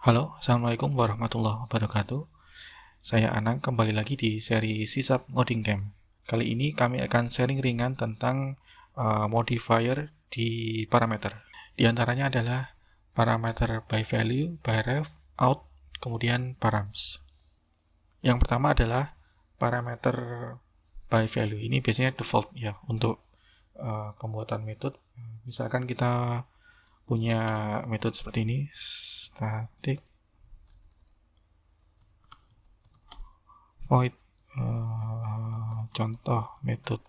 Halo, Assalamualaikum warahmatullahi wabarakatuh. Saya Anang, kembali lagi di seri Sisap Ngoding Camp. Kali ini kami akan sharing ringan tentang modifier di parameter. Di antaranya adalah parameter by value, by ref, out, kemudian params. Yang pertama adalah parameter by value. Ini biasanya default ya untuk pembuatan metode. Misalkan kita punya metode seperti ini, static void contoh metode.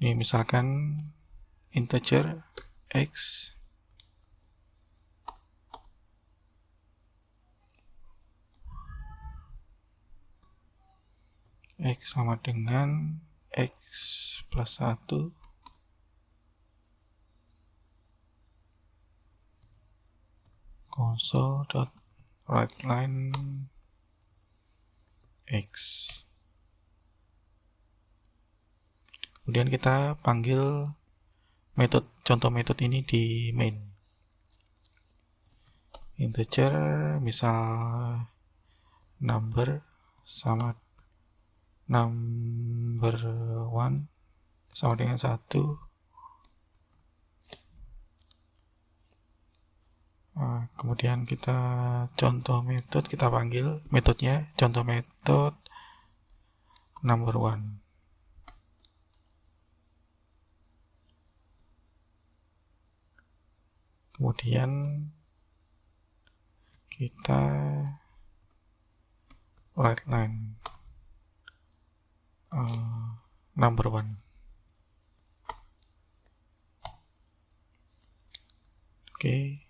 Ini misalkan integer x sama dengan x plus 1 console.writeLine x. Kemudian kita panggil contoh metode ini di main. Integer misal number sama number 1 sama dengan 1. Kemudian kita contoh metode, kita panggil metodenya contoh metode number 1. Kemudian kita writeLine number 1. Oke,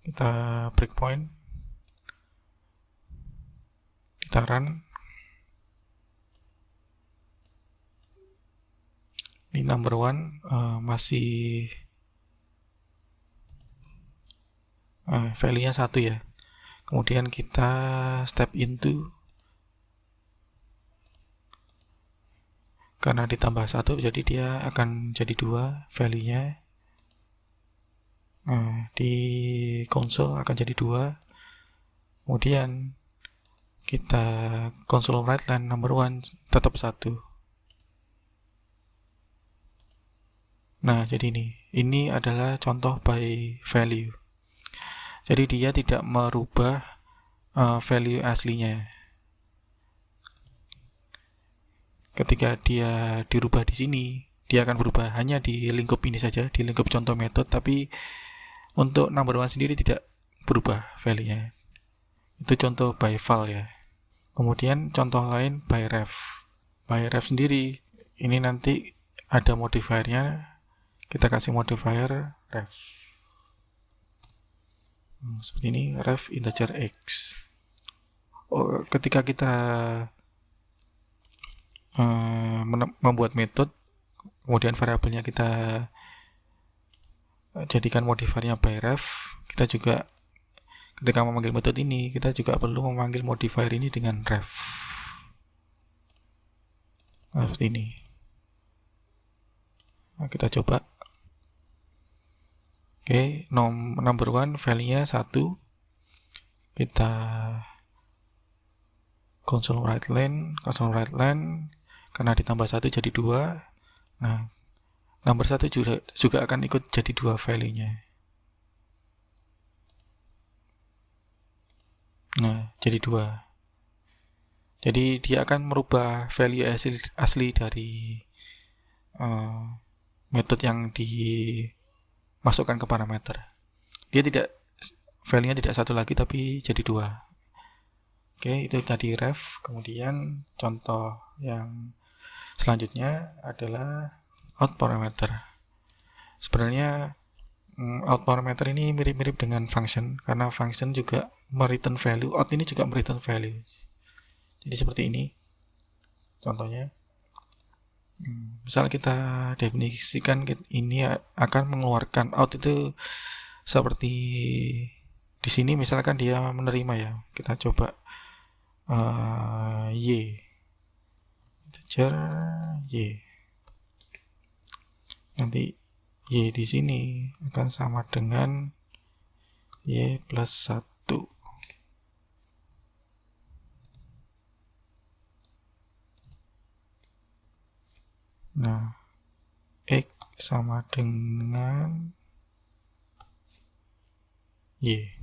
kita breakpoint, kita run. Ini number 1 masih value-nya 1 ya. Kemudian kita step into, karena ditambah 1 jadi dia akan jadi 2 value-nya. Di console akan jadi 2. Kemudian kita console writeLine number 1 tetap 1. Nah, jadi ini adalah contoh by value. Jadi dia tidak merubah value aslinya. Ketika dia dirubah di sini, dia akan berubah hanya di lingkup ini saja, di lingkup contoh metode, tapi untuk number 1 sendiri tidak berubah value-nya. Itu contoh by val ya. Kemudian contoh lain by ref. By ref sendiri, ini nanti ada modifiernya. Kita kasih modifier ref. Seperti ini, ref integer x. Ketika kita membuat metode, kemudian variabelnya kita jadikan modifiernya by ref, kita juga ketika memanggil metode ini, kita juga perlu memanggil modifier ini dengan ref. Seperti ini. Nah, kita coba. Oke, number 1 value-nya 1. Kita console writeLine, karena ditambah 1 jadi 2. Nah, number 1 juga akan ikut jadi 2 value-nya. Nah, jadi 2. Jadi dia akan merubah value asli dari metode yang dimasukkan ke parameter. Dia tidak, value-nya tidak 1 lagi tapi jadi 2. Oke, itu tadi ref. Kemudian contoh yang selanjutnya adalah out parameter. Sebenarnya out parameter ini mirip-mirip dengan function, karena function juga mereturn value, out ini juga mereturn value. Jadi seperti ini contohnya. Misal kita definisikan ini akan mengeluarkan out itu seperti di sini, misalkan dia menerima ya. Kita coba y integer integer y. Nanti y di sini akan sama dengan y plus 1. Nah, x sama dengan y.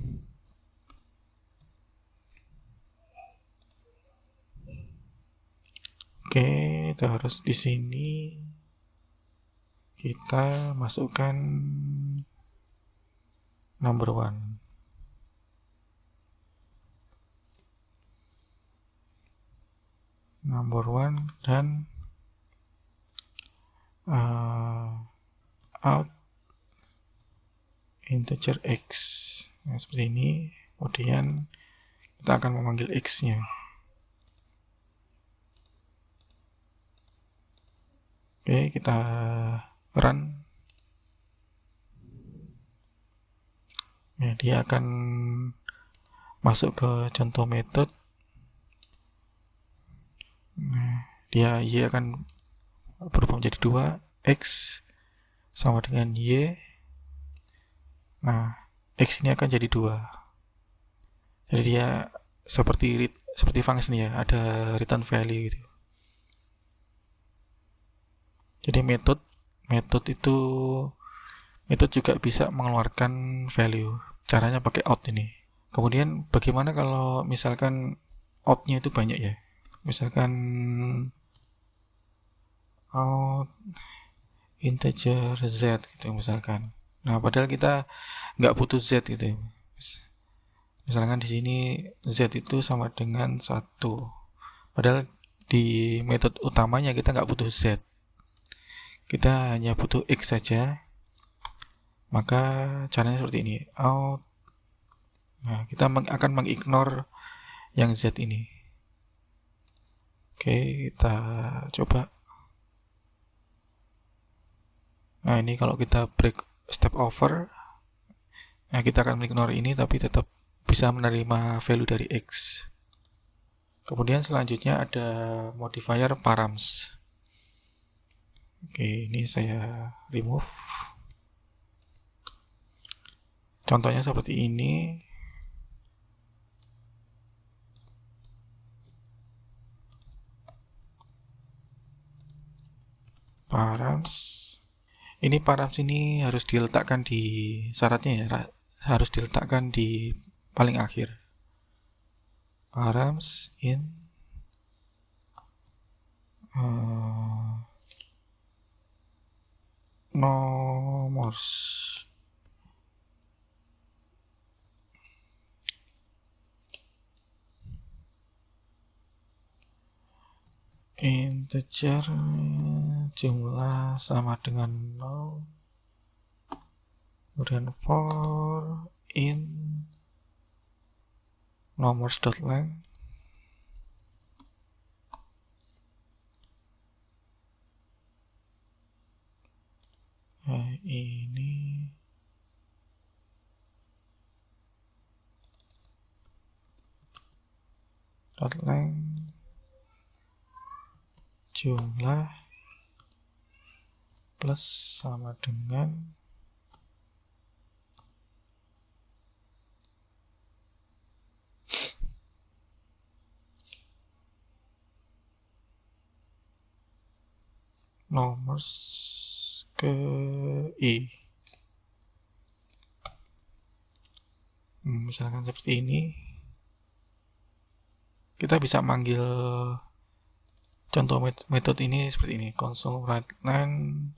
Oke, terus di sini kita masukkan number one. Dan out integer x. Nah, seperti ini. Kemudian kita akan memanggil x-nya. Oke, kita run. Ya, dia akan masuk ke contoh metode. Nah, dia y akan berubah menjadi 2, x sama dengan y. Nah, x ini akan jadi 2. Jadi dia seperti function ya, ada return value gitu. Jadi metode juga bisa mengeluarkan value. Caranya pakai out ini. Kemudian bagaimana kalau misalkan out-nya itu banyak ya? Misalkan out integer z gitu misalkan. Nah, padahal kita nggak butuh z gitu. Misalkan di sini z itu sama dengan 1. Padahal di metode utamanya kita nggak butuh z. Kita hanya butuh x saja. Maka caranya seperti ini. Out. Nah, kita akan mengignore yang z ini. Oke, kita coba. Nah, ini kalau kita break step over, nah kita akan mengignore ini tapi tetap bisa menerima value dari x. Kemudian selanjutnya ada modifier params. Oke, ini saya remove. Contohnya seperti ini. Params. Ini params ini harus diletakkan di syaratnya ya, harus diletakkan di paling akhir. Params in nomors. Integer jumlah sama dengan 0. Kemudian for in nomors.length. Ini .length jumlah plus sama dengan nomors ke i. Misalkan seperti ini. Kita bisa manggil contoh metode ini seperti ini. Console write line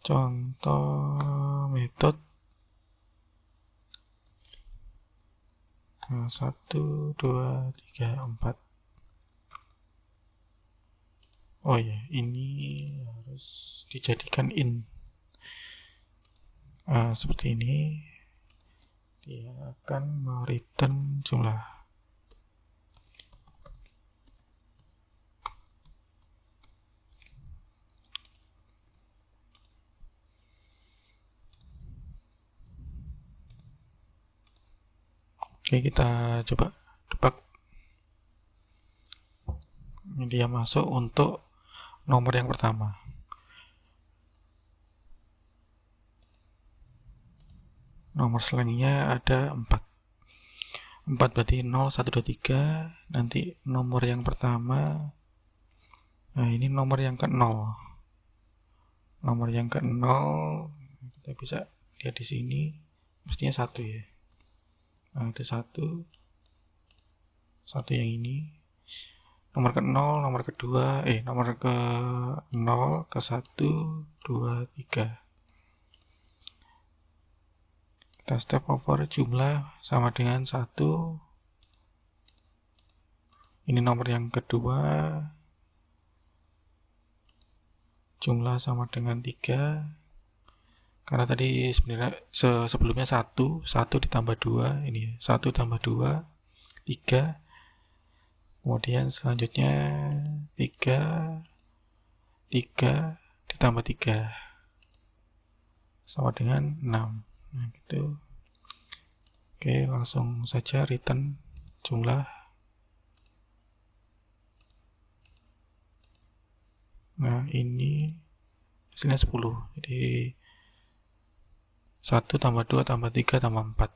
contoh metode 1, 2, 3, 4. Oh ya, ini harus dijadikan in. Seperti ini. Dia akan mereturn jumlah. Oke, kita coba debug. Ini dia masuk untuk nomor yang pertama. Nomor selanjutnya ada 4. 4 berarti 0, 1, 2, 3. Nanti nomor yang pertama, nah ini nomor yang ke 0. Nomor yang ke 0 kita bisa lihat di sini, mestinya 1 ya. Nah, itu 1 yang ini. Nomor ke 0, nomor kedua, nomor ke 0, ke 1, 2, 3. Kita step over jumlah sama dengan 1. Ini nomor yang kedua, jumlah sama dengan 3. Karena tadi sebenarnya sebelumnya 1 ditambah 2, ini 1 tambah 2, 3. Kemudian selanjutnya 3 ditambah 3 sama dengan 6. Nah, gitu. Oke, langsung saja return jumlah. Nah, ini hasilnya 10. Jadi 1 tambah 2 tambah 3 tambah 4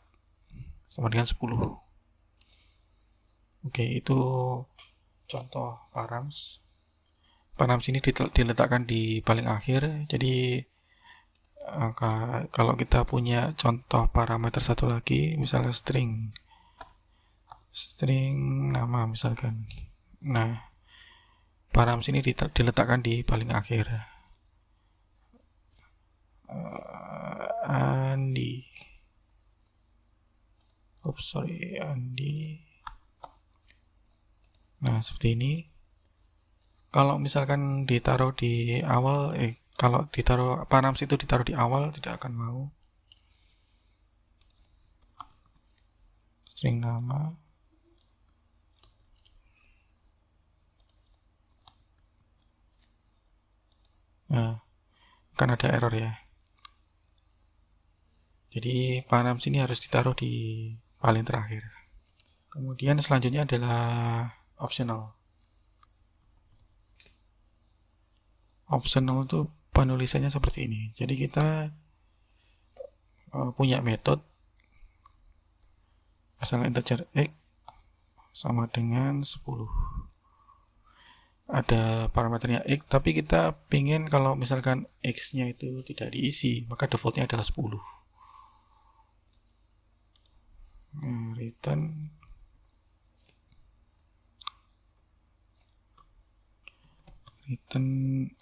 sama dengan 10. Oke, itu contoh params. Params ini diletakkan di paling akhir. Jadi kalau kita punya contoh parameter satu lagi, misalnya string nama misalkan. Nah, params ini diletakkan di paling akhir. Andi. Nah, seperti ini. Kalau misalkan ditaruh di awal, kalau ditaruh params itu ditaruh di awal, tidak akan mau. String nama. Nah, kan ada error ya. Jadi params ini harus ditaruh di paling terakhir. Kemudian selanjutnya adalah optional. Optional itu penulisannya seperti ini. Jadi kita punya metode, misalnya integer x sama dengan 10. Ada parameternya x, tapi kita pingin kalau misalkan x-nya itu tidak diisi, maka defaultnya adalah 10. Return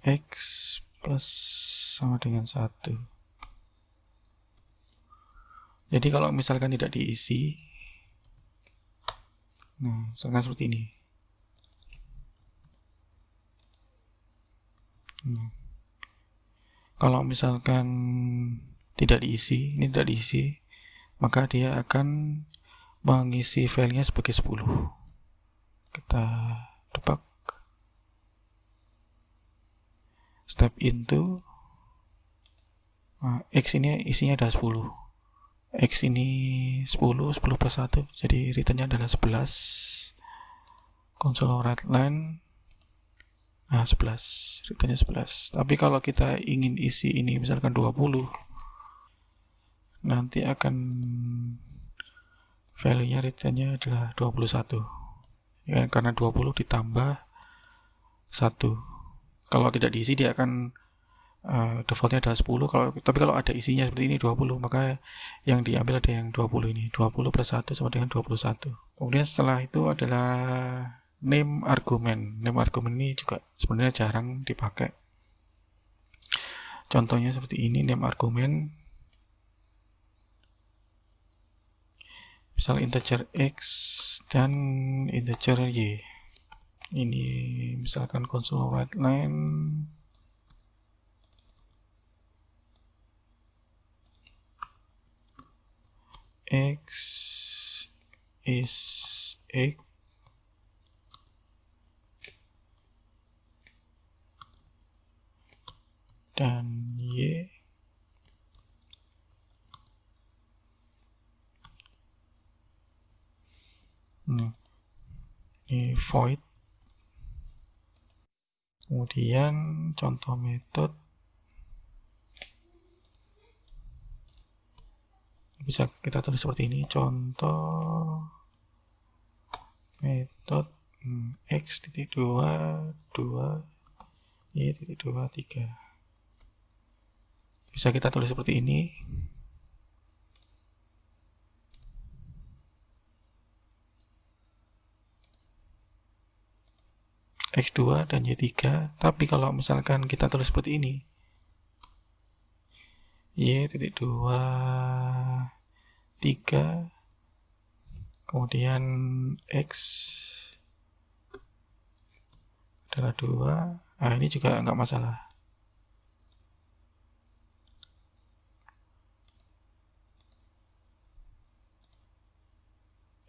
x plus sama dengan 1. Jadi kalau misalkan tidak diisi, nah misalkan seperti ini. Kalau misalkan tidak diisi, ini tidak diisi, maka dia akan mengisi filenya sebagai 10. Kita debug. Step into x ini isinya ada 10. X ini 10 plus 1, jadi returnnya adalah 11. Console write line 11, returnnya 11. Tapi kalau kita ingin isi ini misalkan 20, nanti akan value-nya returnnya adalah 21 ya, karena 20 ditambah 1. Kalau tidak diisi dia akan defaultnya adalah 10. Tapi kalau ada isinya seperti ini 20, maka yang diambil ada yang 20 ini. 20 plus 1 sama dengan 21. Kemudian setelah itu adalah name argument. Name argument ini juga sebenarnya jarang dipakai. Contohnya seperti ini, name argument. Misal integer x dan integer y. Ini misalkan console write line x is x dan y ini void Kemudian contoh metode bisa kita tulis seperti ini, contoh metode x.2 2 y.2 3. Bisa kita tulis seperti ini. X2 dan Y3. Tapi kalau misalkan kita tulis seperti ini, Y.2 3, kemudian X adalah 2. Nah, ini juga nggak masalah.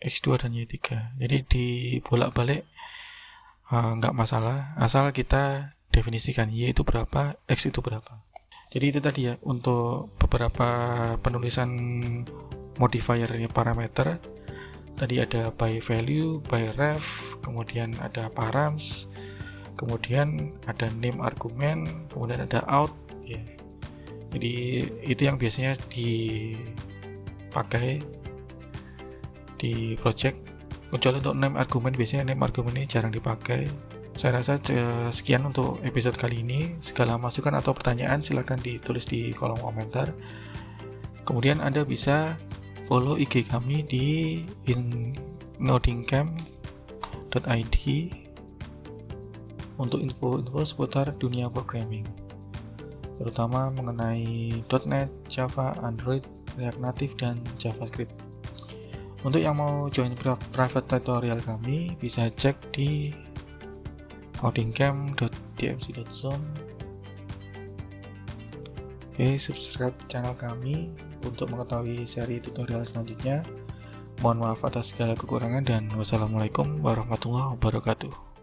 X2 dan Y3. Jadi dibolak-balik nggak masalah, asal kita definisikan Y itu berapa, X itu berapa. Jadi itu tadi ya, untuk beberapa penulisan modifier parameter. Tadi ada by value, by ref, kemudian ada params, kemudian ada name argument, kemudian ada out ya. Jadi itu yang biasanya dipakai di project, kecuali untuk name argument. Biasanya name argument ini jarang dipakai. Saya rasa sekian untuk episode kali ini. Segala masukan atau pertanyaan silahkan ditulis di kolom komentar. Kemudian Anda bisa follow IG kami di ngodingcamp.id untuk info-info seputar dunia programming, terutama mengenai .NET, Java, Android, React Native, dan JavaScript. Untuk yang mau join private tutorial kami, bisa cek di ngodingcamp.dmc.zone. Oke, subscribe channel kami untuk mengetahui seri tutorial selanjutnya. Mohon maaf atas segala kekurangan dan wassalamualaikum warahmatullahi wabarakatuh.